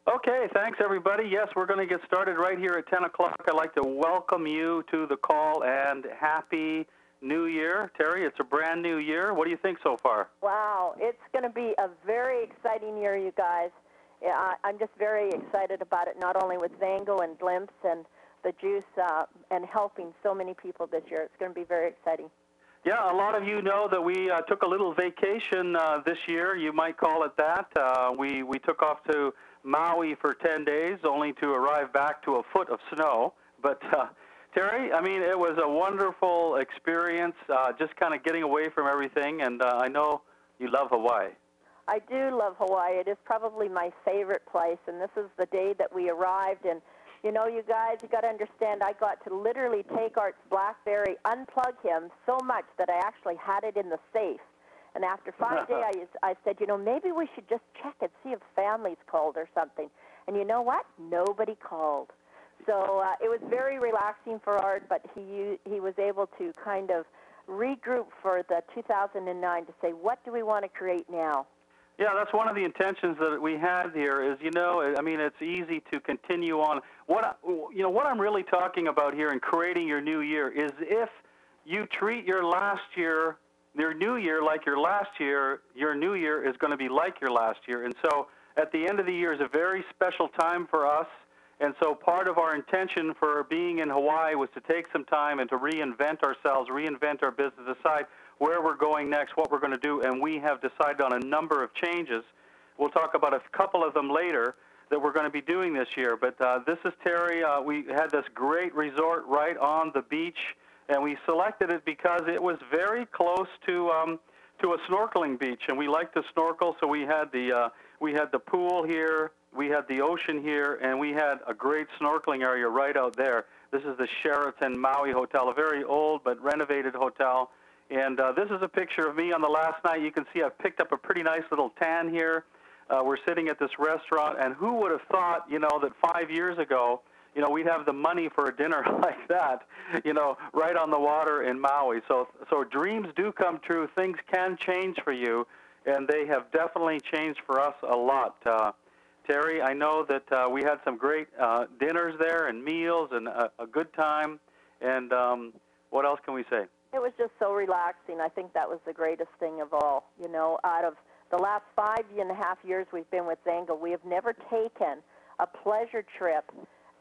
Okay, thanks everybody. Yes, we're going to get started right here at 10 o'clock. I'd like to welcome you to the call and Happy New Year. Terry, it's a brand new year. What do you think so far? Wow, it's going to be a very exciting year, you guys. I'm just very excited about it, not only with Zango and Glimpse and the juice and helping so many people this year. It's going to be very exciting. Yeah, a lot of you know that we took a little vacation this year. You might call it that. We took off to Maui for 10 days, only to arrive back to a foot of snow. But Terry, I mean, it was a wonderful experience, just kind of getting away from everything. And I know you love Hawaii. I do love Hawaii. It is probably my favorite place. And this is the day that we arrived. And, you know, you guys, you got to understand, I got to literally take Art's BlackBerry, unplug him so much that I actually had it in the safe. And after 5 days, I said, you know, maybe we should just check and see if family's called or something. And you know what? Nobody called. So it was very relaxing for Art, but he was able to kind of regroup for the 2009 to say, what do we want to create now? Yeah, that's one of the intentions that we had here is, you know, I mean, it's easy to continue on. What I'm really talking about here in creating your new year is if you treat your last year, your new year like your last year, your new year is going to be like your last year. And so at the end of the year is a very special time for us. And so part of our intention for being in Hawaii was to take some time and to reinvent ourselves, reinvent our business, decide where we're going next, what we're going to do, and we have decided on a number of changes. We'll talk about a couple of them later that we're going to be doing this year. But this is Terry. We had this great resort right on the beach, and we selected it because it was very close to a snorkeling beach, and we like to snorkel, so we had the pool here, we had the ocean here, and we had a great snorkeling area right out there. This is the Sheraton Maui Hotel, a very old but renovated hotel. And this is a picture of me on the last night. You can see I've picked up a pretty nice little tan here. We're sitting at this restaurant, and who would have thought, you know, that 5 years ago, you know, we'd have the money for a dinner like that, you know, right on the water in Maui. So dreams do come true. Things can change for you, and they have definitely changed for us a lot. Terry, I know that we had some great dinners there and meals and a good time. And what else can we say? It was just so relaxing. I think that was the greatest thing of all. You know, out of the last 5.5 years we've been with Zango, we have never taken a pleasure trip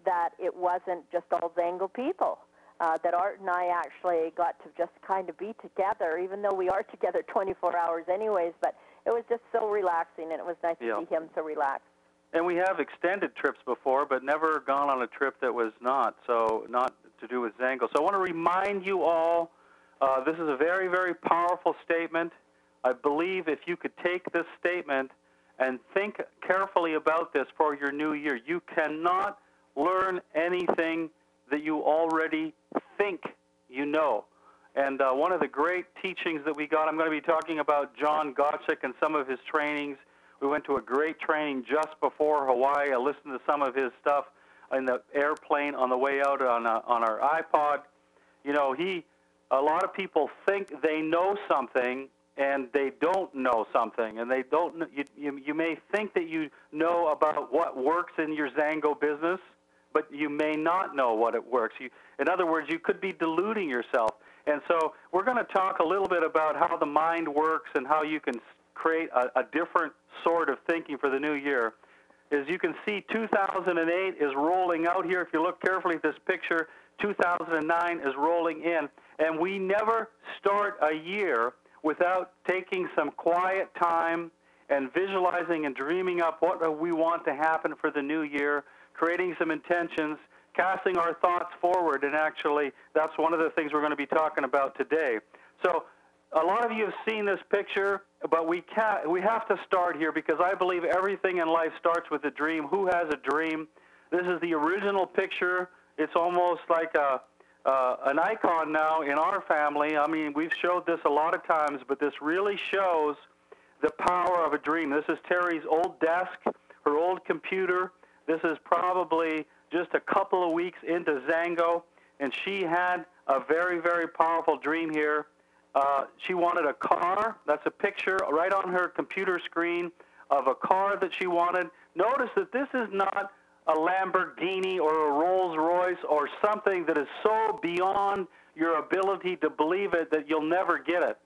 that it wasn't just all Zango people. That Art and I actually got to just kind of be together, even though we are together 24 hours anyways. But it was just so relaxing, and it was nice to see him so relaxed. And we have extended trips before, but never gone on a trip that was not to do with Zango. So I want to remind you all, this is a very, very powerful statement. I believe if you could take this statement and think carefully about this for your new year, you cannot learn anything that you already think you know. And one of the great teachings that we got, I'm going to be talking about John Gottschalk and some of his trainings. We went to a great training just before Hawaii. I listened to some of his stuff in the airplane on the way out on our iPod. You know, a lot of people think they know something and they don't know something, and they don't. You may think that you know about what works in your Zango business, but you may not know what it works. In other words, you could be deluding yourself. And so we're going to talk a little bit about how the mind works and how you can create a different sort of thinking for the new year. As you can see, 2008 is rolling out here. If you look carefully at this picture, 2009 is rolling in. And we never start a year without taking some quiet time and visualizing and dreaming up what we want to happen for the new year, creating some intentions, casting our thoughts forward, and actually that's one of the things we're going to be talking about today. So a lot of you have seen this picture, but we have to start here because I believe everything in life starts with a dream. Who has a dream? This is the original picture. It's almost like an icon now in our family. I mean, we've showed this a lot of times, but this really shows the power of a dream. This is Terry's old desk, her old computer. This is probably just a couple of weeks into Zango, and she had a very, very powerful dream here. She wanted a car. That's a picture right on her computer screen of a car that she wanted. Notice that this is not a Lamborghini or a Rolls Royce or something that is so beyond your ability to believe it that you'll never get it,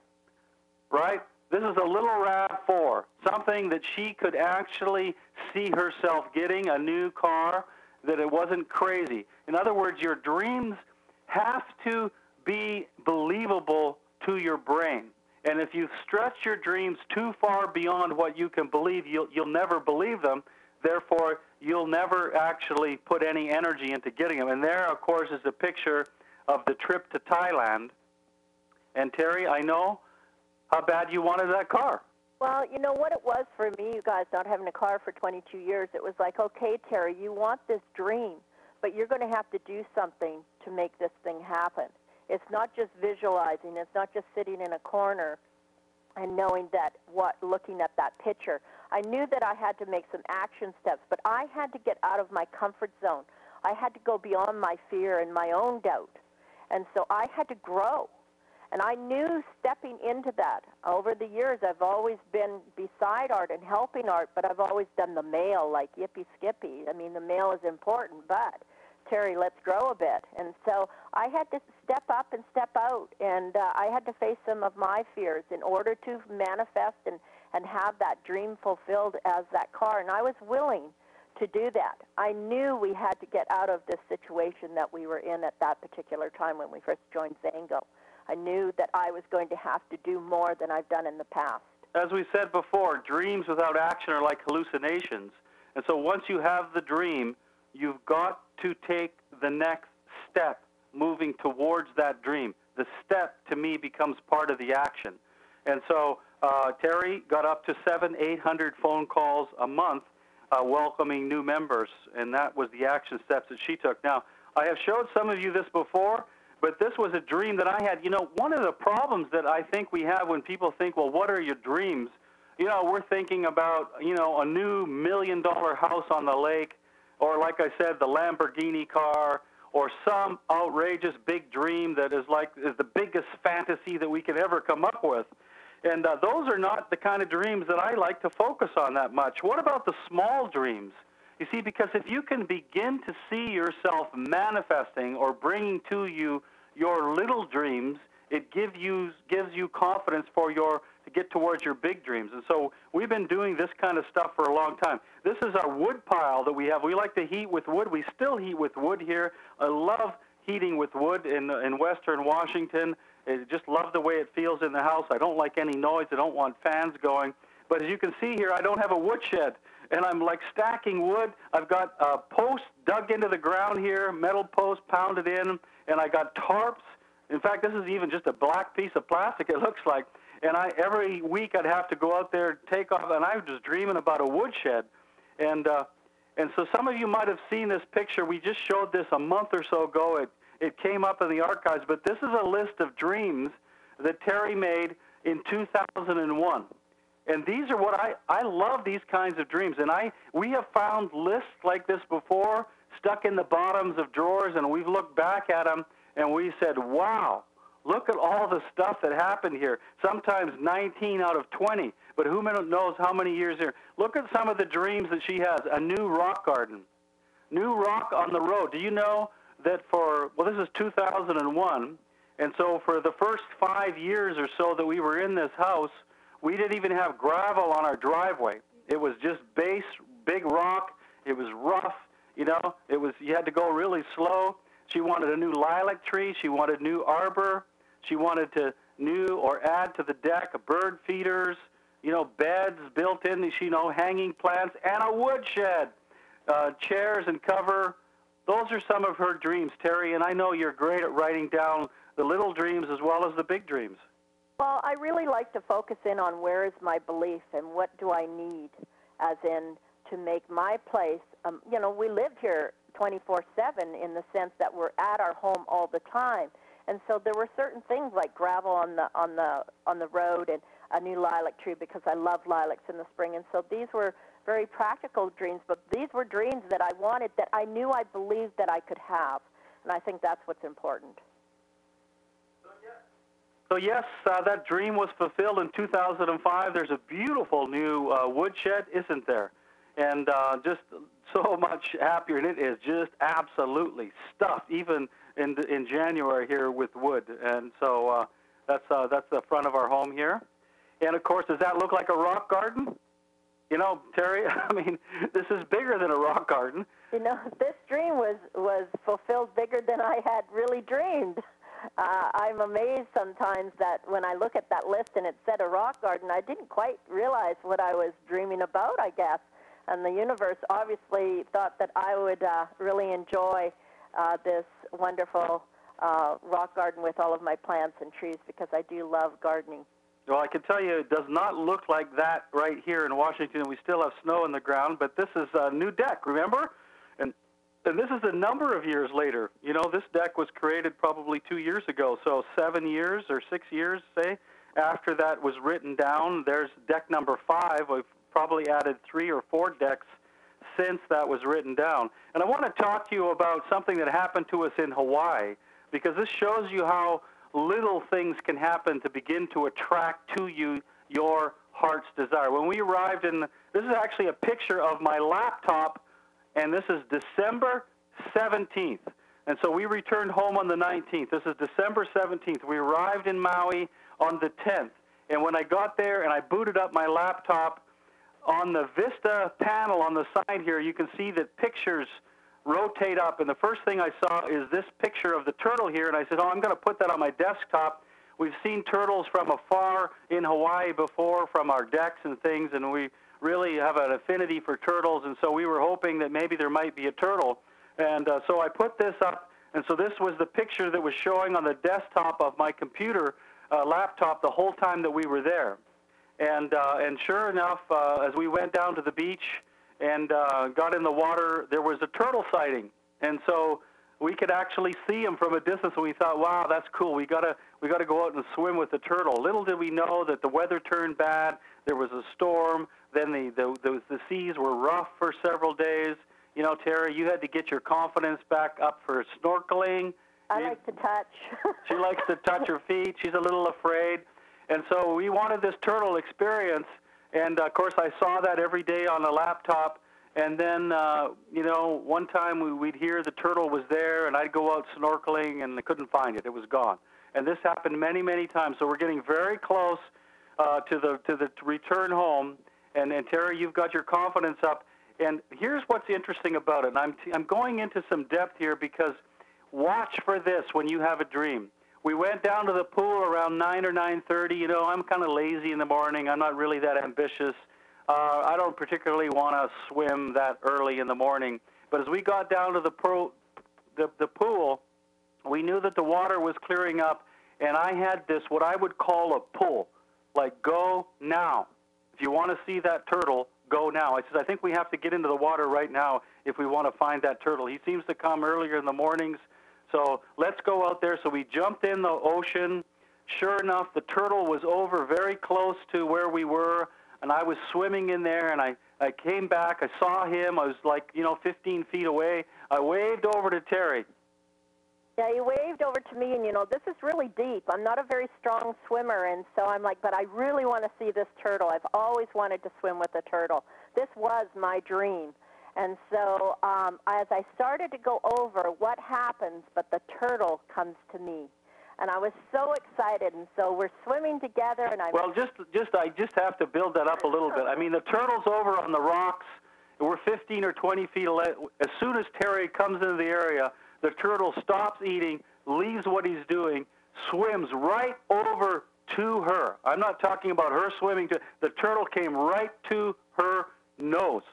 right? This is a little RAV4, something that she could actually see herself getting, a new car, that it wasn't crazy. In other words, your dreams have to be believable to your brain. And if you stretch your dreams too far beyond what you can believe, you'll never believe them. Therefore, you'll never actually put any energy into getting them. And there, of course, is a picture of the trip to Thailand. And Terry, I know how bad you wanted that car. Well, you know what it was for me, you guys, not having a car for 22 years, it was like, okay, Terry, you want this dream, but you're going to have to do something to make this thing happen. It's not just visualizing. It's not just sitting in a corner and knowing that looking at that picture. I knew that I had to make some action steps, but I had to get out of my comfort zone. I had to go beyond my fear and my own doubt. And so I had to grow. And I knew stepping into that. Over the years, I've always been beside art and helping art, but I've always done the mail, like yippee skippy. I mean, the mail is important, but Terry, let's grow a bit. And so I had to step up and step out, and I had to face some of my fears in order to manifest and have that dream fulfilled as that car. And I was willing to do that. I knew we had to get out of this situation that we were in at that particular time when we first joined Zango. I knew that I was going to have to do more than I've done in the past. As we said before, dreams without action are like hallucinations. And so once you have the dream, you've got to take the next step moving towards that dream. The step, to me, becomes part of the action. And so Terry got up to 700-800 phone calls a month welcoming new members, and that was the action steps that she took. Now, I have showed some of you this before, but this was a dream that I had. You know, one of the problems that I think we have when people think, well, what are your dreams? You know, we're thinking about, you know, a new $1 million house on the lake, or like I said, the Lamborghini car, or some outrageous big dream that is the biggest fantasy that we could ever come up with. And those are not the kind of dreams that I like to focus on that much. What about the small dreams? You see, because if you can begin to see yourself manifesting or bringing to you your little dreams, it gives you confidence to get towards your big dreams. And so we've been doing this kind of stuff for a long time. This is our wood pile that we have. We like to heat with wood. We still heat with wood here. I love heating with wood in Western Washington. I just love the way it feels in the house. I don't like any noise. I don't want fans going. But as you can see here, I don't have a woodshed, and I'm like stacking wood. I've got posts dug into the ground here, metal posts pounded in, and I got tarps. In fact, this is even just a black piece of plastic, it looks like. And every week I'd have to go out there, take off, and I was just dreaming about a woodshed. And so some of you might have seen this picture. We just showed this a month or so ago. It came up in the archives, but this is a list of dreams that Terry made in 2001. And these are what I love these kinds of dreams. And we have found lists like this before, stuck in the bottoms of drawers, and we've looked back at them, and we said, wow, look at all the stuff that happened here. Sometimes 19 out of 20, but who knows how many years here. Look at some of the dreams that she has. A new rock garden, new rock on the road. Do you know that this is 2001, and so for the first 5 years or so that we were in this house, we didn't even have gravel on our driveway. It was just big rock. It was rough, you know. You had to go really slow. She wanted a new lilac tree. She wanted new arbor. She wanted to add to the deck bird feeders, you know, beds built in, you know, hanging plants, and a woodshed, chairs and cover. Those are some of her dreams, Terry, and I know you're great at writing down the little dreams as well as the big dreams. Well, I really like to focus in on where is my belief and what do I need, as in to make my place. You know, we live here 24/7 in the sense that we're at our home all the time, and so there were certain things like gravel on the road and a new lilac tree because I love lilacs in the spring, and so these were very practical dreams, but these were dreams that I wanted, that I knew I believed that I could have, and I think that's what's important. So yes, that dream was fulfilled in 2005. There's a beautiful new woodshed, isn't there? and just so much happier. And it is just absolutely stuffed, even in January here with wood. And so that's the front of our home here. And of course, does that look like a rock garden? You know, Terry, I mean, this is bigger than a rock garden. You know, this dream was fulfilled bigger than I had really dreamed. I'm amazed sometimes that when I look at that list and it said a rock garden, I didn't quite realize what I was dreaming about, I guess. And the universe obviously thought that I would really enjoy this wonderful rock garden with all of my plants and trees, because I do love gardening. Well, I can tell you it does not look like that right here in Washington. We still have snow in the ground, but this is a new deck, remember? And this is a number of years later. You know, this deck was created probably 2 years ago, so 7 years or 6 years, say, after that was written down. There's deck number 5. We've probably added 3 or 4 decks since that was written down. And I want to talk to you about something that happened to us in Hawaii, because this shows you how little things can happen to begin to attract to you your heart's desire. When we arrived this is actually a picture of my laptop, and this is December 17th. And so we returned home on the 19th. This is December 17th. We arrived in Maui on the 10th. And when I got there and I booted up my laptop, on the Vista panel on the side here, you can see that pictures rotate up, and the first thing I saw is this picture of the turtle here, and I said, oh, I'm going to put that on my desktop. We've seen turtles from afar in Hawaii before, from our decks and things, and we really have an affinity for turtles, and so we were hoping that maybe there might be a turtle. And so I put this up, and so this was the picture that was showing on the desktop of my computer laptop the whole time that we were there. And sure enough, as we went down to the beach and got in the water, there was a turtle sighting. And so we could actually see him from a distance, and we thought, wow, that's cool. We gotta go out and swim with the turtle. Little did we know that the weather turned bad. There was a storm. Then the seas were rough for several days. You know, Terry, you had to get your confidence back up for snorkeling. I like to touch. She likes to touch her feet. She's a little afraid. And so we wanted this turtle experience. And, of course, I saw that every day on the laptop. And then, you know, one time we'd hear the turtle was there, and I'd go out snorkeling, and I couldn't find it. It was gone. And this happened many, many times. So we're getting very close to the return home. And Terry, you've got your confidence up. And here's what's interesting about it. And I'm going into some depth here, because watch for this when you have a dream. We went down to the pool around 9 or 9:30. You know, I'm kind of lazy in the morning. I'm not really that ambitious. I don't particularly want to swim that early in the morning. But as we got down to the pool, we knew that the water was clearing up, and I had this, what I would call a pull, like, go now. If you want to see that turtle, go now. I said, I think we have to get into the water right now if we want to find that turtle. He seems to come earlier in the mornings, so let's go out there. So we jumped in the ocean. Sure enough, the turtle was over very close to where we were, and I was swimming in there, and I came back. I saw him. I was like, 15 feet away. I waved over to Terry. Yeah, he waved over to me, and, this is really deep. I'm not a very strong swimmer, and so I'm like, but I really want to see this turtle. I've always wanted to swim with a turtle. This was my dream. And so as I started to go over, what happens but the turtle comes to me. And I was so excited, and so we're swimming together, and I'm... Well, I just have to build that up a little bit. I mean, the turtle's over on the rocks. We're 15 or 20 feet away. As soon as Terry comes into the area, the turtle stops eating, leaves what he's doing, swims right over to her. I'm not talking about her swimming to... The turtle came right to her nose.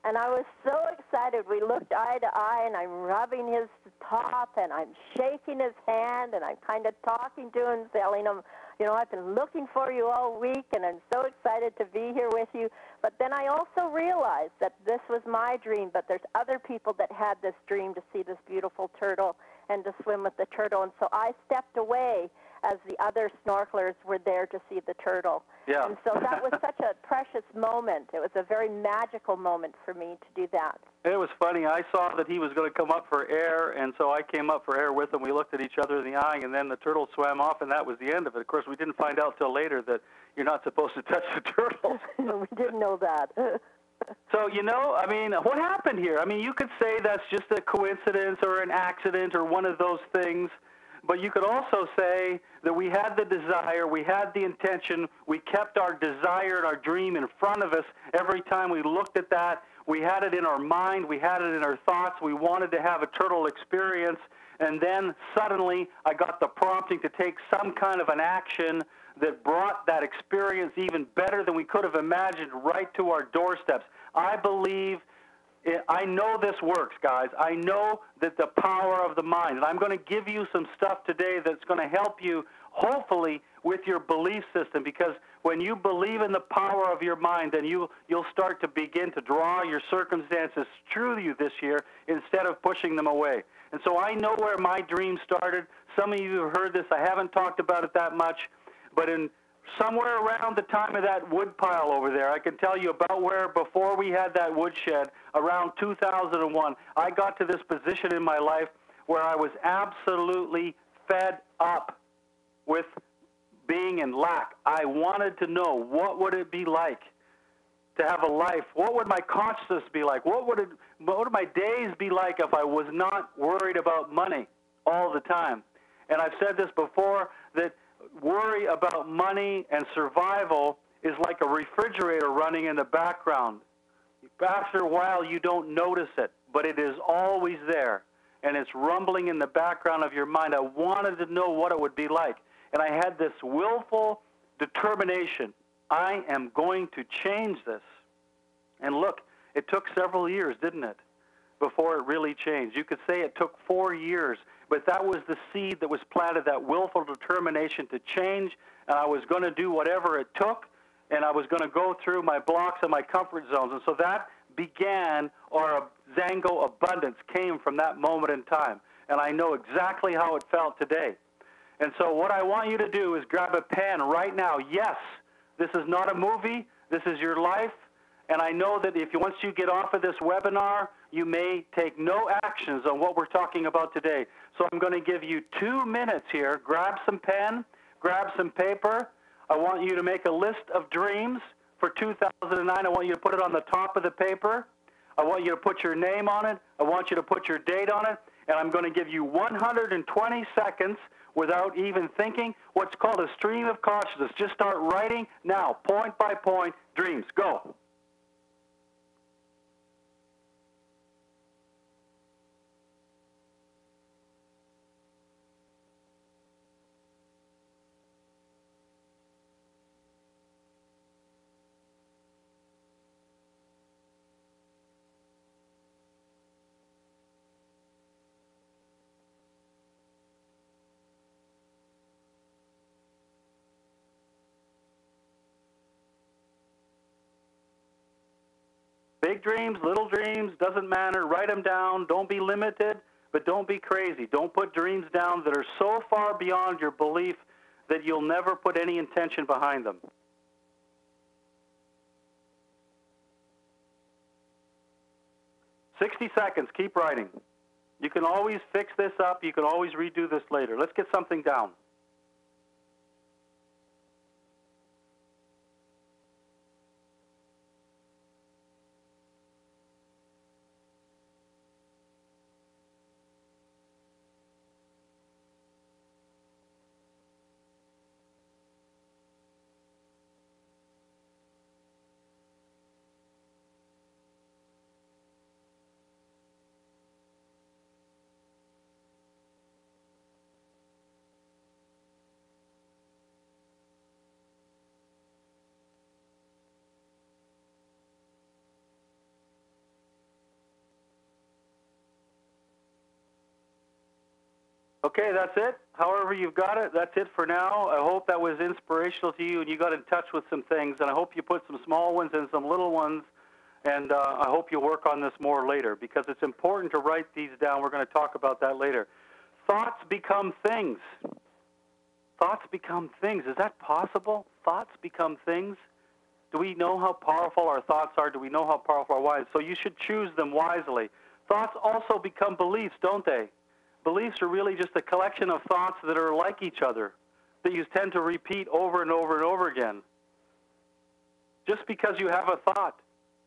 And I was so excited. We looked eye to eye, and I'm rubbing his top, and I'm shaking his hand, and I'm kind of talking to him, telling him, I've been looking for you all week, and I'm so excited to be here with you. But then I also realized that this was my dream, but there's other people that had this dream to see this beautiful turtle and to swim with the turtle. And so I stepped away as the other snorkelers were there to see the turtle. Yeah. And so that was such a precious moment. It was a very magical moment for me to do that. It was funny. I saw that he was going to come up for air, and so I came up for air with him. We looked at each other in the eye, and then the turtle swam off, and that was the end of it. Of course, we didn't find out till later that you're not supposed to touch the turtles. We didn't know that. So, you know, I mean, what happened here? I mean, you could say that's just a coincidence or an accident or one of those things, but you could also say that we had the desire, we had the intention, we kept our desire and our dream in front of us every time we looked at that. We had it in our mind, we had it in our thoughts, we wanted to have a turtle experience, and then suddenly I got the prompting to take some kind of an action that brought that experience even better than we could have imagined right to our doorsteps. I believe, I know this works, guys. I know that the power of the mind, and I'm going to give you some stuff today that's going to help you, hopefully, with your belief system, because when you believe in the power of your mind, then you'll start to begin to draw your circumstances through you this year instead of pushing them away. And so I know where my dream started. Some of you have heard this. I haven't talked about it that much. But in somewhere around the time of that wood pile over there, I can tell you about where, before we had that woodshed, around 2001, I got to this position in my life where I was absolutely fed up with being in lack. I wanted to know, what would it be like to have a life? What would my consciousness be like? What would my days be like if I was not worried about money all the time? And I've said this before, that worry about money and survival is like a refrigerator running in the background. After a while, you don't notice it, but it is always there, and it's rumbling in the background of your mind. I wanted to know what it would be like, and I had this willful determination. I am going to change this. And look, it took several years, didn't it, before it really changed? You could say it took 4 years, but that was the seed that was planted, that willful determination to change, and I was going to do whatever it took, and I was going to go through my blocks and my comfort zones. And so that began, or Zango abundance came from that moment in time. And I know exactly how it felt today. And so what I want you to do is grab a pen right now. Yes, this is not a movie. This is your life. And I know that once you get off of this webinar, you may take no actions on what we're talking about today. So I'm going to give you 2 minutes here. Grab some pen, grab some paper. I want you to make a list of dreams for 2009. I want you to put it on the top of the paper. I want you to put your name on it. I want you to put your date on it. And I'm going to give you 120 seconds without even thinking, what's called a stream of consciousness. Just start writing now, point by point, dreams. Go. Big dreams, little dreams, doesn't matter. Write them down. Don't be limited, but don't be crazy. Don't put dreams down that are so far beyond your belief that you'll never put any intention behind them. "60 seconds. Keep writing. You can always fix this up. You can always redo this later. Let's get something down. Okay, that's it. However you've got it, that's it for now. I hope that was inspirational to you and you got in touch with some things, and I hope you put some small ones and some little ones, and I hope you work on this more later, because it's important to write these down. We're going to talk about that later. Thoughts become things. Thoughts become things. Is that possible? Thoughts become things? Do we know how powerful our thoughts are? Do we know how powerful our minds? So you should choose them wisely. Thoughts also become beliefs, don't they? Beliefs are really just a collection of thoughts that are like each other, that you tend to repeat over and over and over again. Just because you have a thought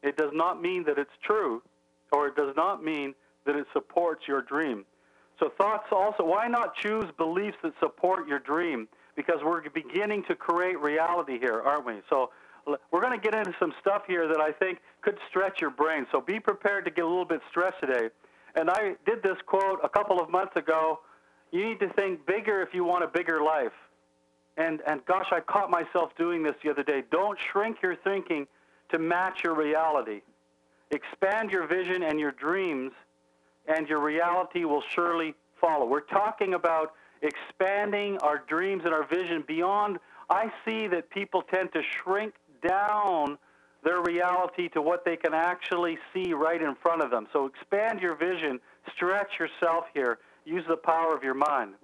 It does not mean that it's true, or it does not mean that it supports your dream. So thoughts also, why not choose beliefs that support your dream? Because we're beginning to create reality here, aren't we? So we're going to get into some stuff here that I think could stretch your brain. So be prepared to get a little bit stressed today. And I did this quote a couple of months ago. You need to think bigger if you want a bigger life. And gosh, I caught myself doing this the other day. Don't shrink your thinking to match your reality. Expand your vision and your dreams, and your reality will surely follow. We're talking about expanding our dreams and our vision beyond. I see that people tend to shrink down their reality to what they can actually see right in front of them. So expand your vision, stretch yourself here, use the power of your mind.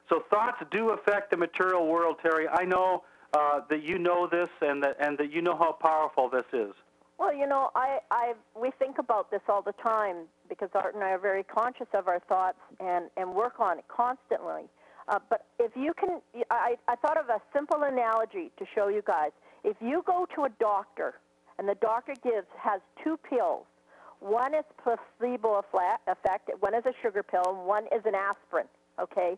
So thoughts do affect the material world, Terry. I know that you know this and that you know how powerful this is. Well, you know, we think about this all the time because Art and I are very conscious of our thoughts and work on it constantly. But if you can, I thought of a simple analogy to show you guys. If you go to a doctor and the doctor has two pills, one is placebo effect, one is a sugar pill, and one is an aspirin, okay?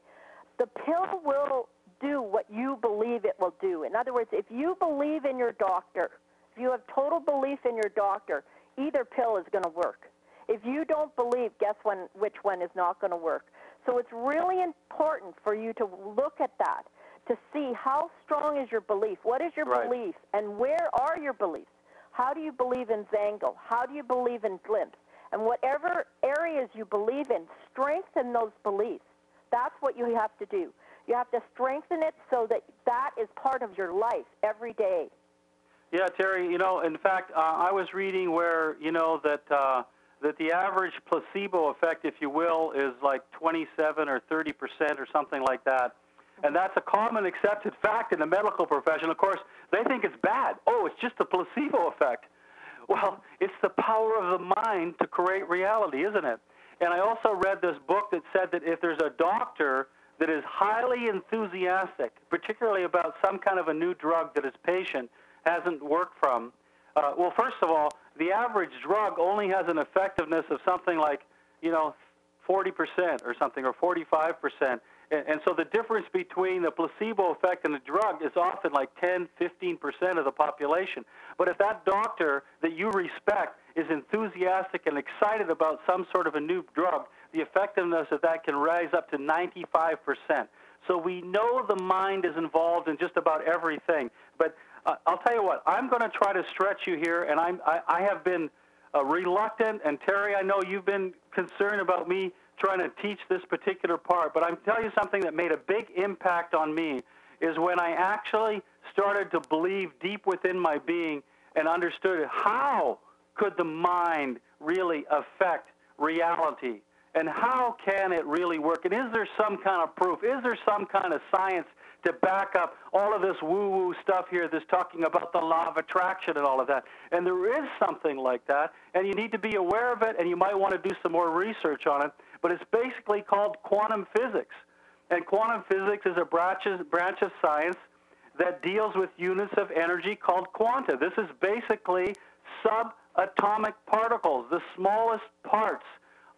The pill will do what you believe it will do. In other words, if you believe in your doctor, if you have total belief in your doctor, either pill is going to work. If you don't believe, guess which one is not going to work. So it's really important for you to look at that, to see how strong is your belief. What is your belief, and where are your beliefs? How do you believe in Zango? How do you believe in glimpse? And whatever areas you believe in, strengthen those beliefs. That's what you have to do. You have to strengthen it so that that is part of your life every day. Yeah, Terry, you know, in fact, I was reading where, you know, that the average placebo effect, if you will, is like 27 or 30% or something like that. And that's a common accepted fact in the medical profession. Of course, they think it's bad. Oh, it's just a placebo effect. Well, it's the power of the mind to create reality, isn't it? And I also read this book that said that if there's a doctor that is highly enthusiastic, particularly about some kind of a new drug that his patient hasn't worked from, well, first of all, the average drug only has an effectiveness of something like, you know, 40% or something, or 45%. And so the difference between the placebo effect and the drug is often like 10, 15% of the population. But if that doctor that you respect is enthusiastic and excited about some sort of a new drug, the effectiveness of that can rise up to 95%. So we know the mind is involved in just about everything. But I'll tell you what, I'm going to try to stretch you here, and I have been reluctant, and Terry, I know you've been concerned about me trying to teach this particular part, but I'm telling you something that made a big impact on me is when I actually started to believe deep within my being and understood how could the mind really affect reality, and how can it really work, and is there some kind of proof, is there some kind of science to back up all of this woo-woo stuff here that's talking about the law of attraction and all of that. And there is something like that, and you need to be aware of it, and you might want to do some more research on it. But it's basically called quantum physics. And quantum physics is a branch of science that deals with units of energy called quanta. This is basically subatomic particles. The smallest parts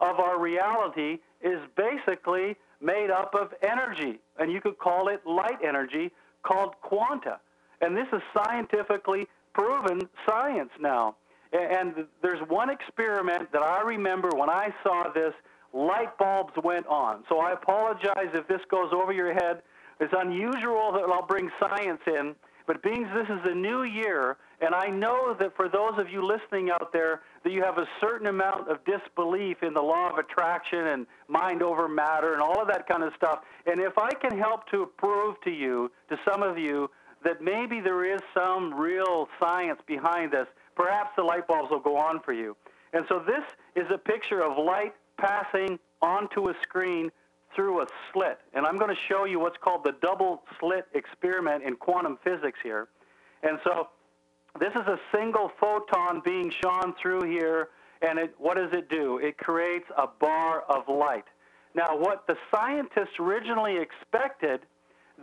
of our reality is basically made up of energy, and you could call it light energy, called quanta. And this is scientifically proven science now. And there's one experiment that I remember when I saw this, light bulbs went on. So I apologize if this goes over your head. It's unusual that I'll bring science in, but being this is a new year, and I know that for those of you listening out there, that you have a certain amount of disbelief in the law of attraction and mind over matter and all of that kind of stuff. And if I can help to prove to you, to some of you, that maybe there is some real science behind this, perhaps the light bulbs will go on for you. And so this is a picture of light passing onto a screen through a slit. And I'm going to show you what's called the double slit experiment in quantum physics here. And so this is a single photon being shone through here, and what does it do? It creates a bar of light. Now, what the scientists originally expected,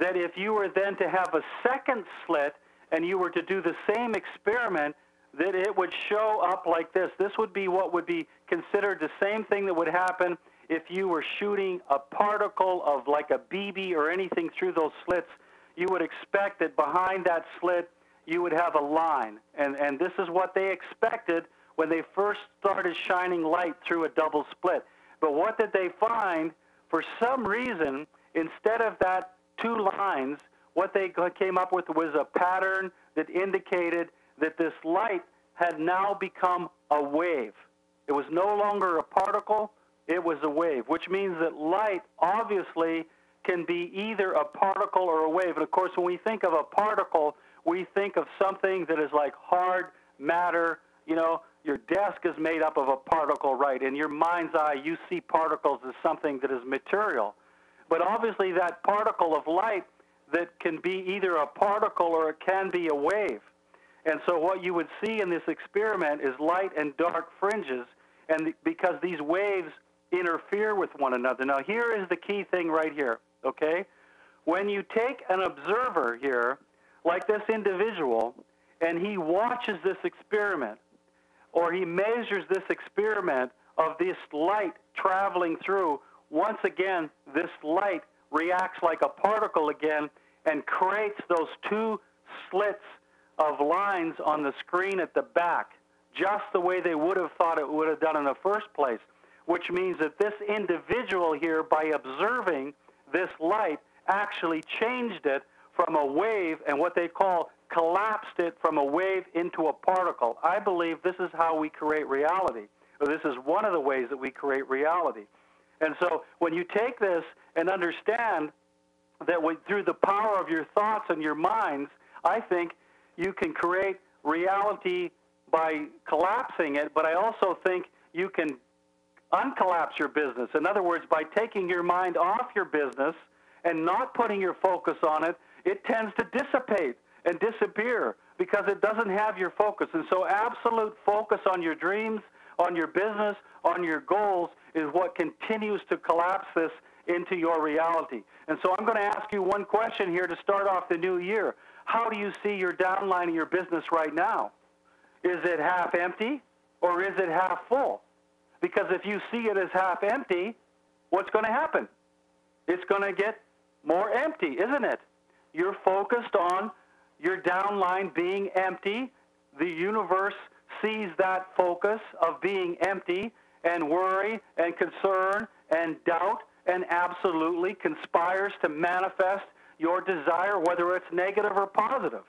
that if you were then to have a second slit and you were to do the same experiment, that it would show up like this. This would be what would be considered the same thing that would happen if you were shooting a particle of like a BB or anything through those slits. You would expect that behind that slit you would have a line. And this is what they expected when they first started shining light through a double split. But what did they find? For some reason, instead of that two lines, what they came up with was a pattern that indicated that this light had now become a wave. It was no longer a particle, it was a wave, which means that light obviously can be either a particle or a wave. And of course, when we think of a particle, we think of something that is like hard matter. You know, your desk is made up of a particle, right? In your mind's eye, you see particles as something that is material. But obviously that particle of light that can be either a particle or it can be a wave. And so what you would see in this experiment is light and dark fringes, and because these waves interfere with one another. Now here is the key thing right here, okay? When you take an observer here, like this individual, and he watches this experiment, or he measures this experiment of this light traveling through, once again, this light reacts like a particle again and creates those two slits of lines on the screen at the back, just the way they would have thought it would have done in the first place, which means that this individual here, by observing this light, actually changed it from a wave and what they call collapsed it from a wave into a particle. I believe this is how we create reality, or this is one of the ways that we create reality. And so when you take this and understand that through the power of your thoughts and your minds, I think you can create reality by collapsing it, but I also think you can uncollapse your business. In other words, by taking your mind off your business and not putting your focus on it, it tends to dissipate and disappear because it doesn't have your focus. And so absolute focus on your dreams, on your business, on your goals is what continues to collapse this into your reality. And so I'm going to ask you one question here to start off the new year. How do you see your downline of your business right now? Is it half empty or is it half full? Because if you see it as half empty, what's going to happen? It's going to get more empty, isn't it? You're focused on your downline being empty. The universe sees that focus of being empty, and worry and concern and doubt, and absolutely conspires to manifest your desire, whether it's negative or positive.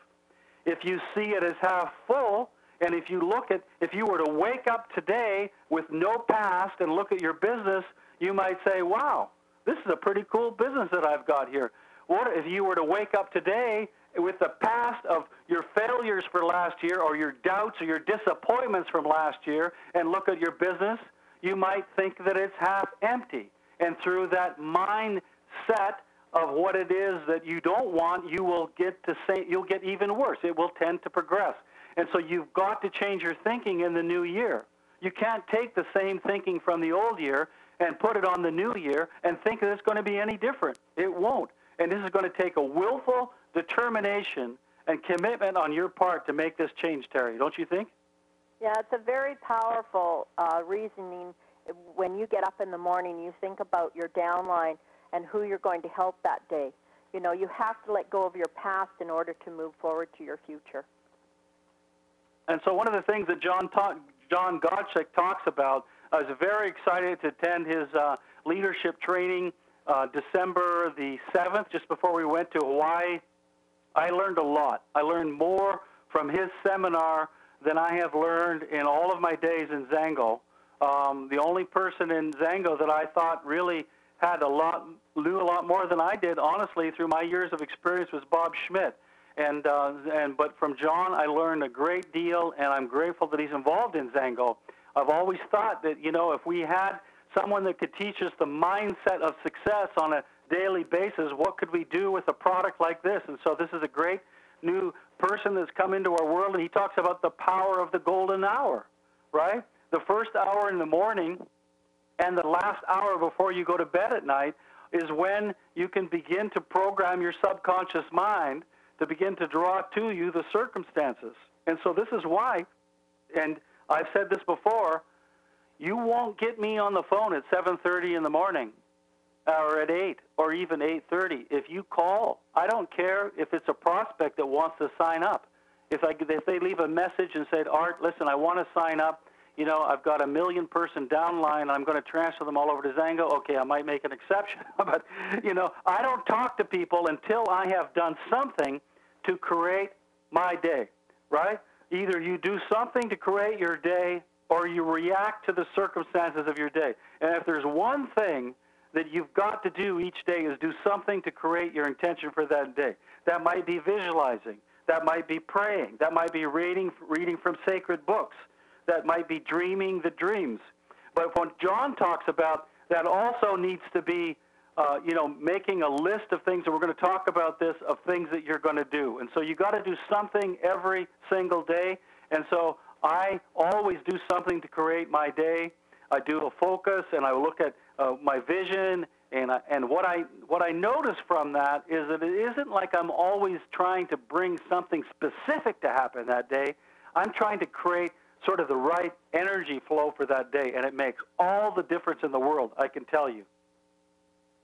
If you see it as half full, and if you were to wake up today with no past and look at your business, you might say, wow, this is a pretty cool business that I've got here. What if you were to wake up today with the past of your failures for last year, or your doubts or your disappointments from last year, and look at your business? You might think that it's half empty. And through that mindset of what it is that you don't want, you'll get even worse. It will tend to progress. And so you've got to change your thinking in the new year. You can't take the same thinking from the old year and put it on the new year and think that it's going to be any different. It won't. And this is going to take a willful determination and commitment on your part to make this change, Terry, don't you think? Yeah, it's a very powerful reasoning. When you get up in the morning, you think about your downline and who you're going to help that day. You know, you have to let go of your past in order to move forward to your future. And so one of the things that John Gottschalk talks about, I was very excited to attend his leadership training December the 7th, just before we went to Hawaii. I learned a lot. I learned more from his seminar than I have learned in all of my days in Zango. The only person in Zango that I thought really knew a lot more than I did, honestly, through my years of experience, was Bob Schmidt. But from John, I learned a great deal, and I'm grateful that he's involved in Zango. I've always thought that, you know, if we had someone that could teach us the mindset of success on a daily basis, what could we do with a product like this? And so this is a great new person that's come into our world, and he talks about the power of the golden hour, right? The first hour in the morning and the last hour before you go to bed at night is when you can begin to program your subconscious mind to begin to draw to you the circumstances. And so this is why And I've said this before, you won't get me on the phone at 7:30 in the morning or at 8 or even 8:30. If you call, I don't care if it's a prospect that wants to sign up. If they leave a message and said, Art, listen, I want to sign up. You know, I've got a 1 million person downline, and I'm going to transfer them all over to Zango. Okay, I might make an exception. But, you know, I don't talk to people until I have done something to create my day, right? Either you do something to create your day or you react to the circumstances of your day. And if there's one thing that you've got to do each day is do something to create your intention for that day. That might be visualizing. That might be praying. That might be reading from sacred books. That might be dreaming the dreams. But when John talks about, that also needs to be, you know, making a list of things, and we're going to talk about this, of things that you're going to do. And so you got to do something every single day. And so I always do something to create my day. I do a focus, and I look at my vision, and what I notice from that is that it isn't like I'm always trying to bring something specific to happen that day. I'm trying to create sort of the right energy flow for that day, and it makes all the difference in the world, I can tell you.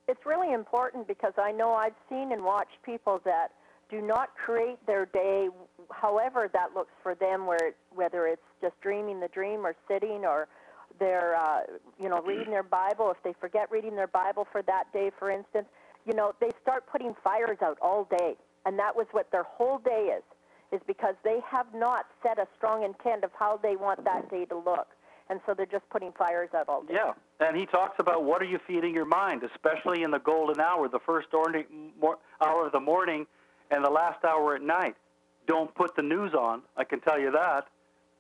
It's really important because I know I've seen and watched people that do not create their day however that looks for them, whether it's just dreaming the dream or sitting or they're, you know, reading their Bible. If they forget reading their Bible for that day, for instance, you know, they start putting fires out all day. And that was what their whole day is because they have not set a strong intent of how they want that day to look. And so they're just putting fires out all day. Yeah, and he talks about what are you feeding your mind, especially in the golden hour, the first hour of the morning and the last hour at night. Don't put the news on, I can tell you that.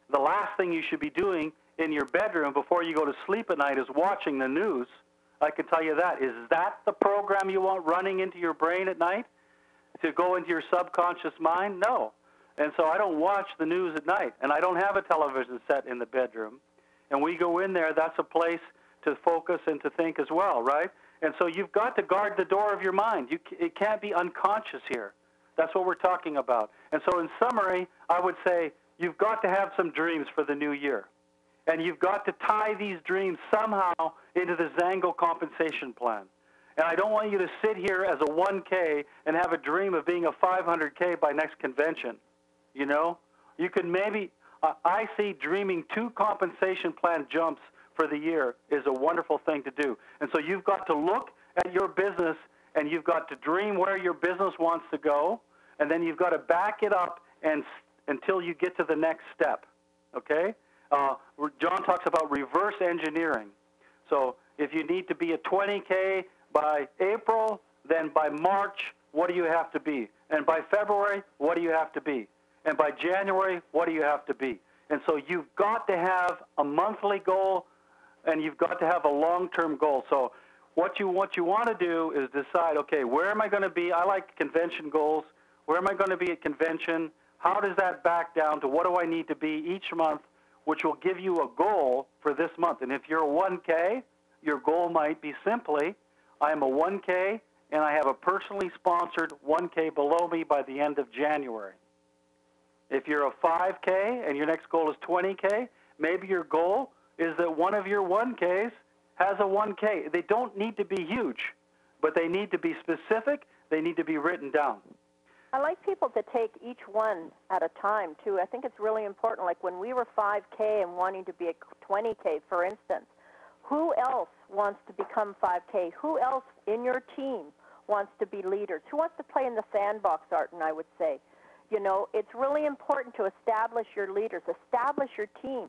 The last thing you should be doing in your bedroom before you go to sleep at night is watching the news. I can tell you that. Is that the program you want running into your brain at night to go into your subconscious mind? No. And so I don't watch the news at night, and I don't have a television set in the bedroom. And we go in there, that's a place to focus and to think as well, right? And so you've got to guard the door of your mind. It can't be unconscious here. That's what we're talking about. And so in summary, I would say you've got to have some dreams for the new year. And you've got to tie these dreams somehow into the Zango compensation plan. And I don't want you to sit here as a 1K and have a dream of being a 500K by next convention. You know? You can maybe, I see dreaming 2 compensation plan jumps for the year is a wonderful thing to do. And so you've got to look at your business and you've got to dream where your business wants to go, and then you've got to back it up until you get to the next step, okay? John talks about reverse engineering. So if you need to be at 20K by April, then by March, what do you have to be? And by February, what do you have to be? And by January, what do you have to be? And so you've got to have a monthly goal, and you've got to have a long-term goal. So what you want to do is decide, okay, where am I going to be? I like convention goals. Where am I going to be at convention? How does that back down to what do I need to be each month, which will give you a goal for this month? And if you're a 1K, your goal might be simply, I am a 1K, and I have a personally sponsored 1K below me by the end of January. If you're a 5K and your next goal is 20K, maybe your goal is that one of your 1Ks has a 1K. They don't need to be huge, but they need to be specific. They need to be written down. I like people to take each one at a time, too. I think it's really important. Like when we were 5K and wanting to be a 20K, for instance, who else wants to become 5K? Who else in your team wants to be leaders? Who wants to play in the sandbox, Arden, I would say? You know, it's really important to establish your leaders, establish your team.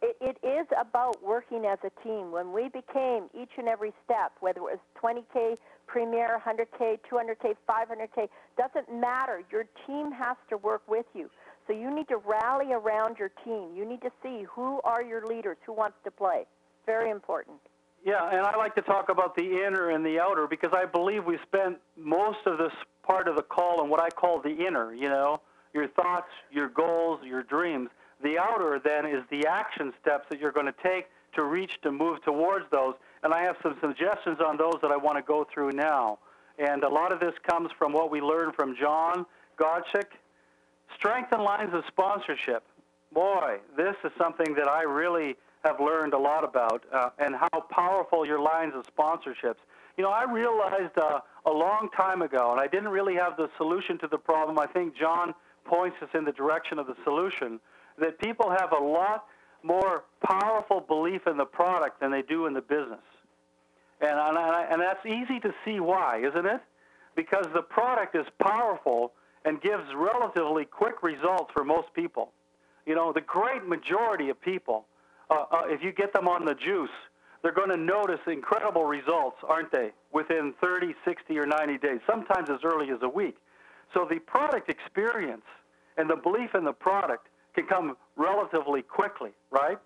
It is about working as a team. When we became each and every step, whether it was 20K, Premier, 100K, 200K, 500K, doesn't matter. Your team has to work with you. So you need to rally around your team. You need to see who are your leaders, who wants to play. Very important. Yeah, and I like to talk about the inner and the outer because I believe we spent most of this part of the call on what I call the inner, you know, your thoughts, your goals, your dreams. The outer, then, is the action steps that you're going to take to reach, to move towards those. And I have some suggestions on those that I want to go through now. And a lot of this comes from what we learned from John Godchik. Strengthen lines of sponsorship. Boy, this is something that I really have learned a lot about, and how powerful your lines of sponsorships. You know, I realized a long time ago, and I didn't really have the solution to the problem. I think John points us in the direction of the solution, that people have a lot more powerful belief in the product than they do in the business. And that's easy to see why, isn't it? Because the product is powerful and gives relatively quick results for most people. You know, the great majority of people, if you get them on the juice, they're going to notice incredible results, aren't they, within 30, 60, or 90 days, sometimes as early as a week. So the product experience and the belief in the product can come relatively quickly, right?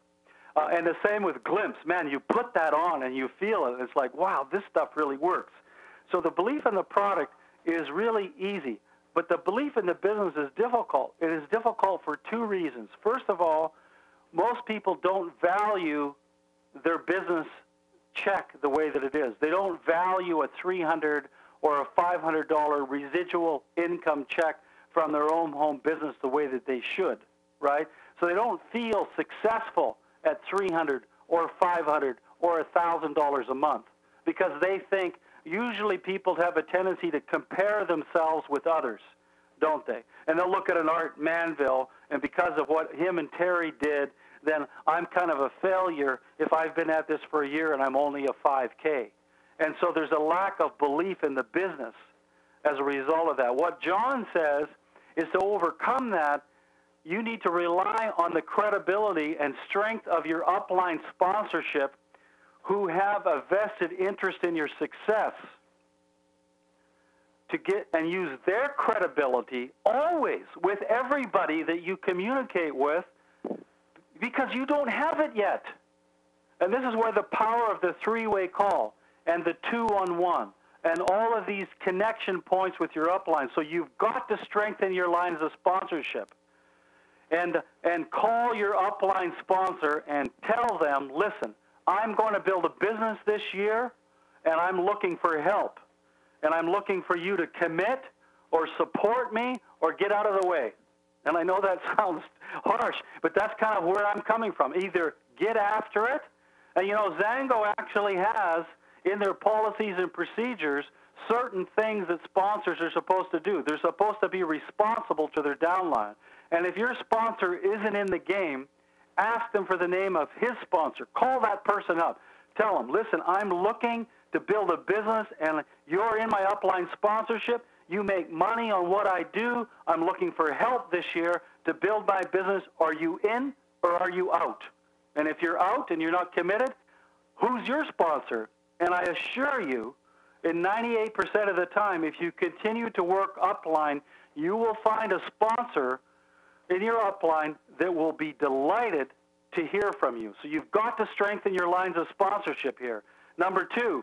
And the same with Glimpse. Man, you put that on and you feel it, and it's like, wow, this stuff really works. So the belief in the product is really easy, but the belief in the business is difficult. It is difficult for two reasons. First of all, most people don't value their business check the way that it is. They don't value a $300 or a $500 residual income check from their own home business the way that they should, right? So they don't feel successful at $300 or $500 or $1,000 a month, because they think usually people have a tendency to compare themselves with others, don't they? And they'll look at an Art Manville, and because of what him and Terry did, then I'm kind of a failure if I've been at this for a year and I'm only a 5K. And so there's a lack of belief in the business as a result of that. What John says is to overcome that, you need to rely on the credibility and strength of your upline sponsorship who have a vested interest in your success, to get and use their credibility always with everybody that you communicate with, because you don't have it yet. And this is where the power of the three-way call and the two-on-one and all of these connection points with your upline. So you've got to strengthen your lines of sponsorship. And call your upline sponsor and tell them, listen, I'm going to build a business this year, and I'm looking for help. And I'm looking for you to commit or support me or get out of the way. And I know that sounds harsh, but that's kind of where I'm coming from. Either get after it, and you know, Zango actually has in their policies and procedures certain things that sponsors are supposed to do. They're supposed to be responsible to their downline. And if your sponsor isn't in the game, ask them for the name of his sponsor. Call that person up. Tell them, listen, I'm looking to build a business, and you're in my upline sponsorship. You make money on what I do. I'm looking for help this year to build my business. Are you in or are you out? And if you're out and you're not committed, who's your sponsor? And I assure you, in 98% of the time, if you continue to work upline, you will find a sponsor in your upline that will be delighted to hear from you. So you've got to strengthen your lines of sponsorship here. Number two,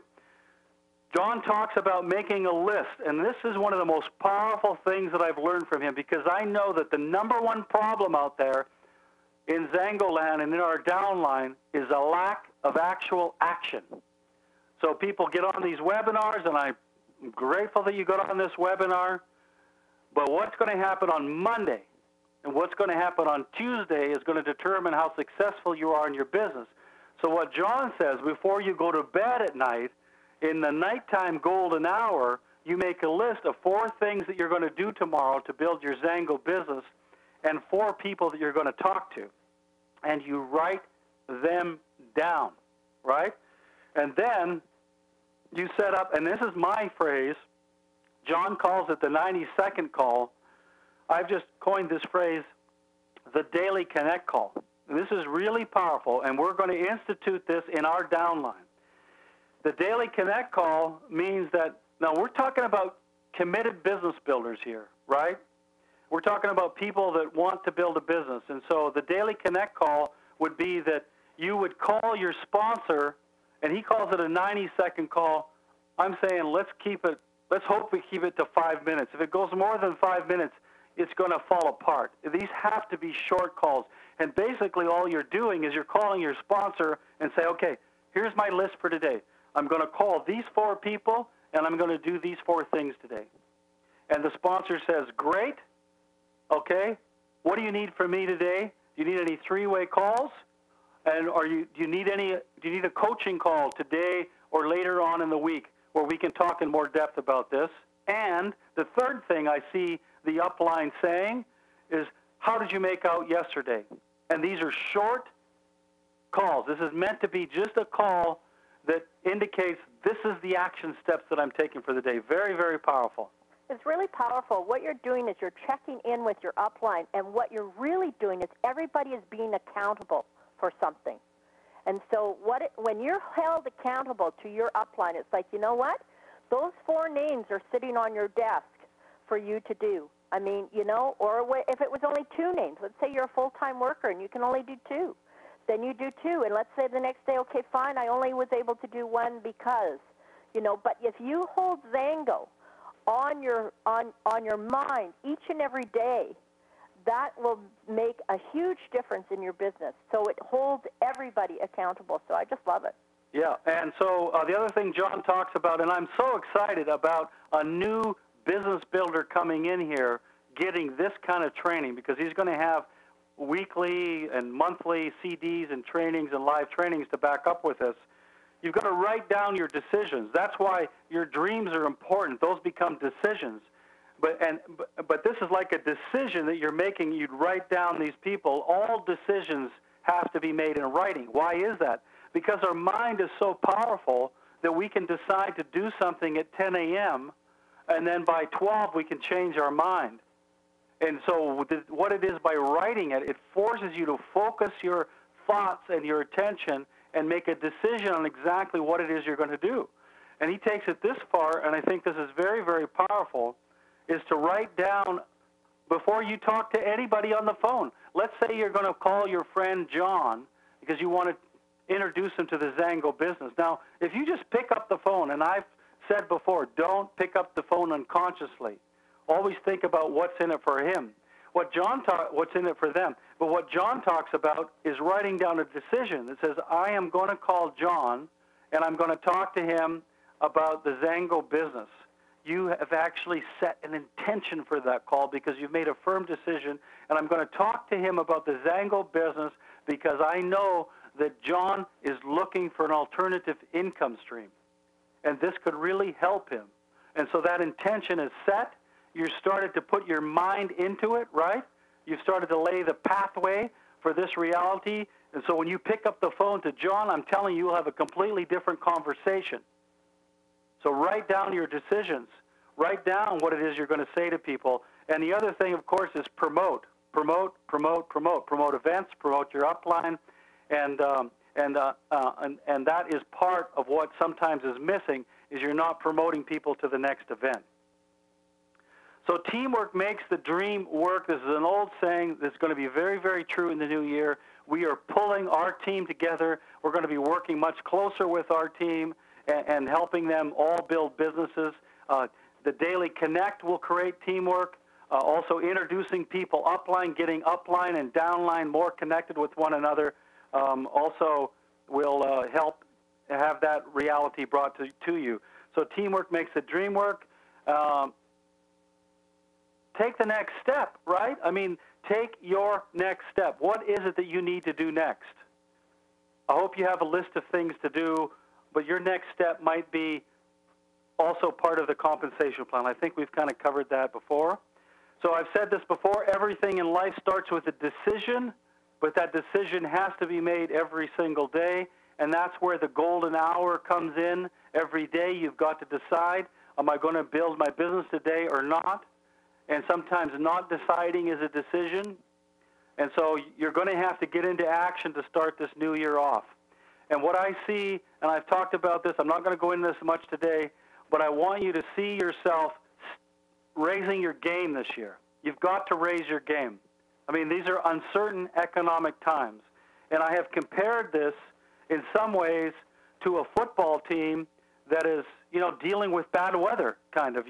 John talks about making a list, and this is one of the most powerful things that I've learned from him, because I know that the number one problem out there in Zangoland and in our downline is a lack of actual action. So people get on these webinars, and I'm grateful that you got on this webinar, but what's going to happen on Monday and what's going to happen on Tuesday is going to determine how successful you are in your business. So what John says, before you go to bed at night, in the nighttime golden hour, you make a list of 4 things that you're going to do tomorrow to build your Zango business and 4 people that you're going to talk to. And you write them down, right? And then you set up, and this is my phrase, John calls it the 90-second call. I've just coined this phrase, the daily connect call. And this is really powerful, and we're going to institute this in our downline. The daily connect call means that, now we're talking about committed business builders here, right? We're talking about people that want to build a business. And so the daily connect call would be that you would call your sponsor, and he calls it a 90-second call. I'm saying let's hope we keep it to 5 minutes. If it goes more than 5 minutes, it's going to fall apart. These have to be short calls. And basically all you're doing is you're calling your sponsor and say, okay, here's my list for today. I'm going to call these 4 people, and I'm going to do these 4 things today. And the sponsor says, great, okay, what do you need from me today? Do Do you need any three-way calls? And do you need a coaching call today or later on in the week where we can talk in more depth about this? And the third thing I see the upline saying is, how did you make out yesterday? And these are short calls. This is meant to be just a call that indicates this is the action steps that I'm taking for the day. Very, very powerful. It's really powerful. What you're doing is you're checking in with your upline, and what you're really doing is everybody is being accountable for something. And so when you're held accountable to your upline, it's like, you know what? Those 4 names are sitting on your desk for you to do. I mean, you know, or if it was only 2 names, let's say you're a full-time worker and you can only do 2. Then you do 2, and let's say the next day, okay, fine, I only was able to do 1 because, you know. But if you hold Zango on your mind each and every day, that will make a huge difference in your business. So it holds everybody accountable. So I just love it. Yeah, and so the other thing John talks about, and I'm so excited about a new business builder coming in here getting this kind of training, because he's going to have weekly and monthly CDs and trainings and live trainings to back up with this. You've got to write down your decisions. That's why your dreams are important. Those become decisions. But this is like a decision that you're making. You'd write down these people. All decisions have to be made in writing. Why is that? Because our mind is so powerful that we can decide to do something at 10 a.m., and then by 12 we can change our mind. And so what it is by writing it, it forces you to focus your thoughts and your attention and make a decision on exactly what it is you're going to do. And he takes it this far, and I think this is very, very powerful, is to write down before you talk to anybody on the phone. Let's say you're going to call your friend John because you want to introduce him to the Zango business. Now, if you just pick up the phone, and I've said before, don't pick up the phone unconsciously. Always think about what's in it for him. What's in it for them. But what John talks about is writing down a decision that says, I am going to call John, and I'm going to talk to him about the Zango business. You have actually set an intention for that call because you've made a firm decision, and I'm going to talk to him about the Zango business because I know that John is looking for an alternative income stream, and this could really help him. And so that intention is set. You started to put your mind into it, right? You've started to lay the pathway for this reality. And so when you pick up the phone to John, I'm telling you, you'll have a completely different conversation. So write down your decisions. Write down what it is you're going to say to people. And the other thing, of course, is promote. Promote, promote, promote. Promote events, promote your upline. And that is part of what sometimes is missing, is you're not promoting people to the next event. So teamwork makes the dream work. This is an old saying that's going to be very, very true in the new year. We are pulling our team together. We're going to be working much closer with our team and helping them all build businesses. The Daily Connect will create teamwork. Also introducing people upline, getting upline and downline more connected with one another also will help have that reality brought to you. So teamwork makes the dream work. Take the next step, right? I mean, take your next step. What is it that you need to do next? I hope you have a list of things to do, but your next step might be also part of the compensation plan. I think we've kind of covered that before. So I've said this before, everything in life starts with a decision, but that decision has to be made every single day, and that's where the golden hour comes in. Every day you've got to decide, am I going to build my business today or not? And sometimes not deciding is a decision. And so you're going to have to get into action to start this new year off. And what I see, and I've talked about this, I'm not going to go into this much today, but I want you to see yourself raising your game this year. You've got to raise your game. I mean, these are uncertain economic times. And I have compared this in some ways to a football team that is, dealing with bad weather, kind of,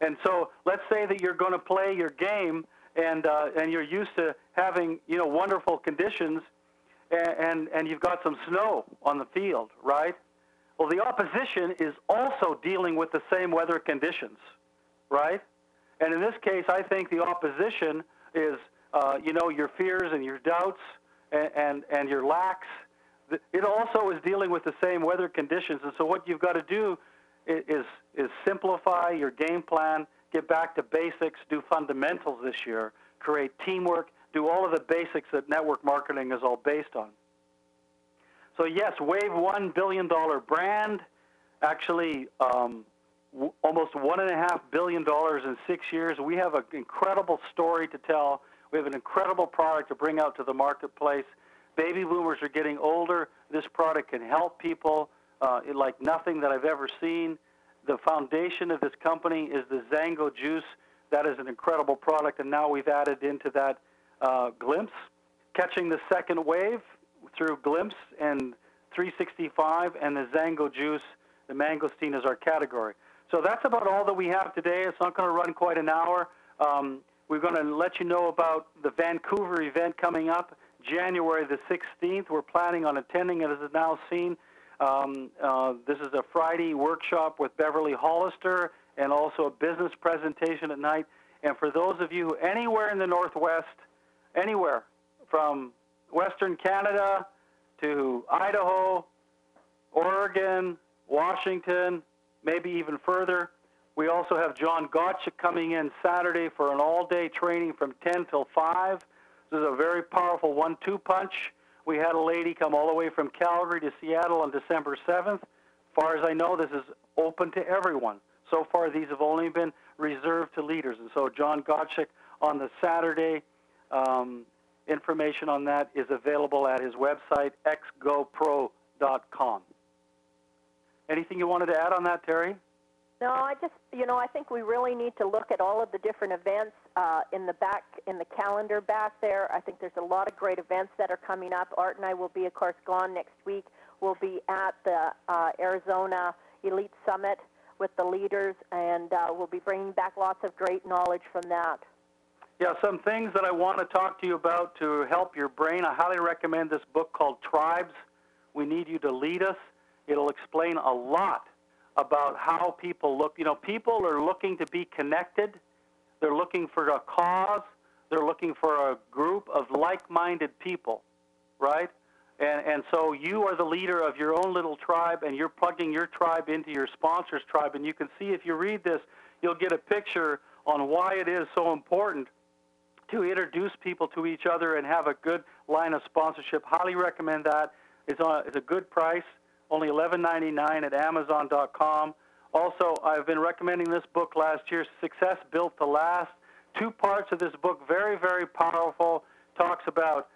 And so let's say that you're going to play your game and you're used to having, wonderful conditions and you've got some snow on the field, right? Well, the opposition is also dealing with the same weather conditions, right? And in this case, I think the opposition is your fears and your doubts and your lacks. It also is dealing with the same weather conditions. And so what you've got to do is simplify your game plan, get back to basics, do fundamentals this year, create teamwork, do all of the basics that network marketing is all based on. So yes, Wave $1 billion brand, actually almost $1.5 billion in 6 years. We have an incredible story to tell. We have an incredible product to bring out to the marketplace. Baby boomers are getting older. This product can help people like nothing that I've ever seen. The foundation of this company is the Zango Juice. That is an incredible product, and now we've added into that Glimpse, catching the second wave through Glimpse and 365 and the Zango Juice. The mangosteen is our category. So that's about all that we have today. It's not going to run quite an hour. We're going to let you know about the Vancouver event coming up, January the 16th. We're planning on attending it, as is now seen. This is a Friday workshop with Beverly Hollister and also a business presentation at night. And for those of you anywhere in the Northwest, anywhere from Western Canada to Idaho, Oregon, Washington, maybe even further, we also have John Gottschalk coming in Saturday for an all-day training from 10 till 5. This is a very powerful 1-2 punch. We had a lady come all the way from Calgary to Seattle on December 7th. As far as I know, this is open to everyone. So far, these have only been reserved to leaders. And so John Gottschalk on the Saturday, information on that is available at his website, xgopro.com. Anything you wanted to add on that, Terry? No, I just, I think we really need to look at all of the different events in the calendar back there. I think there's a lot of great events that are coming up. Art and I will be, of course, gone next week. We'll be at the Arizona Elite Summit with the leaders, and we'll be bringing back lots of great knowledge from that. Yeah, some things that I want to talk to you about to help your brain. I highly recommend this book called Tribes. We Need You to Lead Us. It'll explain a lot about how people look. People are looking to be connected. They're looking for a cause. They're looking for a group of like-minded people, right? And so you are the leader of your own little tribe, and you're plugging your tribe into your sponsor's tribe. And you can see, if you read this, you'll get a picture on why it is so important to introduce people to each other and have a good line of sponsorship. Highly recommend that. It's a good price, only $11.99 at Amazon.com. Also, I've been recommending this book last year, Success Built to Last. 2 parts of this book, very, very powerful. Talks about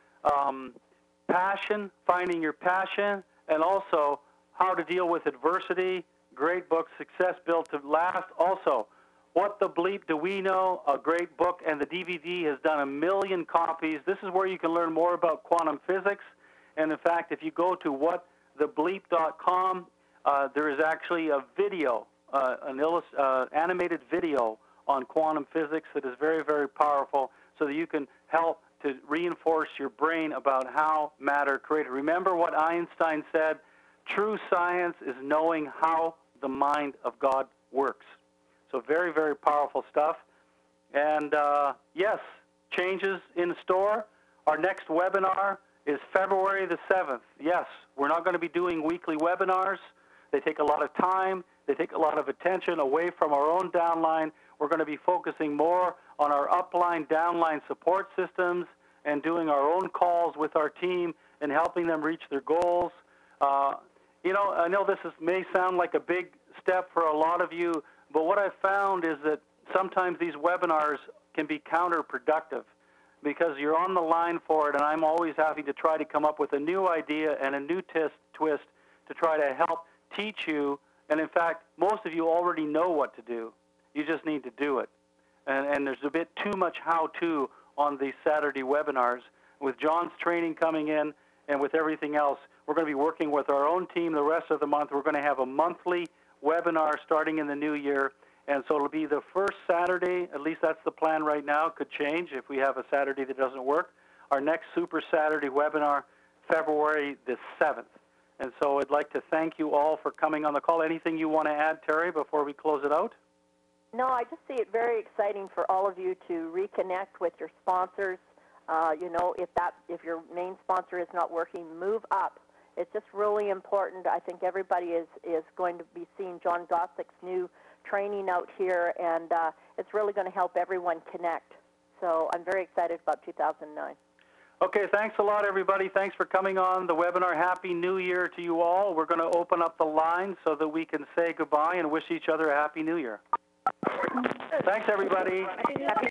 passion, finding your passion, and also how to deal with adversity. Great book, Success Built to Last. Also, What the Bleep Do We Know? A great book, and the DVD has done 1 million copies. This is where you can learn more about quantum physics. And in fact, if you go to whatthebleep.com, there is actually a video, an animated video on quantum physics that is very, very powerful, so that you can help to reinforce your brain about how matter created. Remember what Einstein said, true science is knowing how the mind of God works. So very, very powerful stuff. And yes, changes in store. Our next webinar is February the 7th. Yes, we're not going to be doing weekly webinars. They take a lot of time. They take a lot of attention away from our own downline. We're going to be focusing more on our upline, downline support systems and doing our own calls with our team and helping them reach their goals. I know this may sound like a big step for a lot of you, but what I've found is that sometimes these webinars can be counterproductive because you're on the line for it, and I'm always happy to try to come up with a new idea and a new twist to try to help teach you. And in fact, most of you already know what to do. You just need to do it. And there's a bit too much how-to on these Saturday webinars. With John's training coming in and with everything else, we're going to be working with our own team the rest of the month. We're going to have a monthly webinar starting in the new year. And so it'll be the first Saturday, at least that's the plan right now. It could change if we have a Saturday that doesn't work. Our next Super Saturday webinar, February the 7th. And so I'd like to thank you all for coming on the call. Anything you want to add, Terry, before we close it out? No, I just see it very exciting for all of you to reconnect with your sponsors. You know, if your main sponsor is not working, move up. It's just really important. I think everybody is going to be seeing John Gossick's new training out here, and it's really going to help everyone connect. So I'm very excited about 2009. Okay, thanks a lot, everybody. Thanks for coming on the webinar. Happy New Year to you all. We're going to open up the line so that we can say goodbye and wish each other a Happy New Year. Thanks, everybody. Happy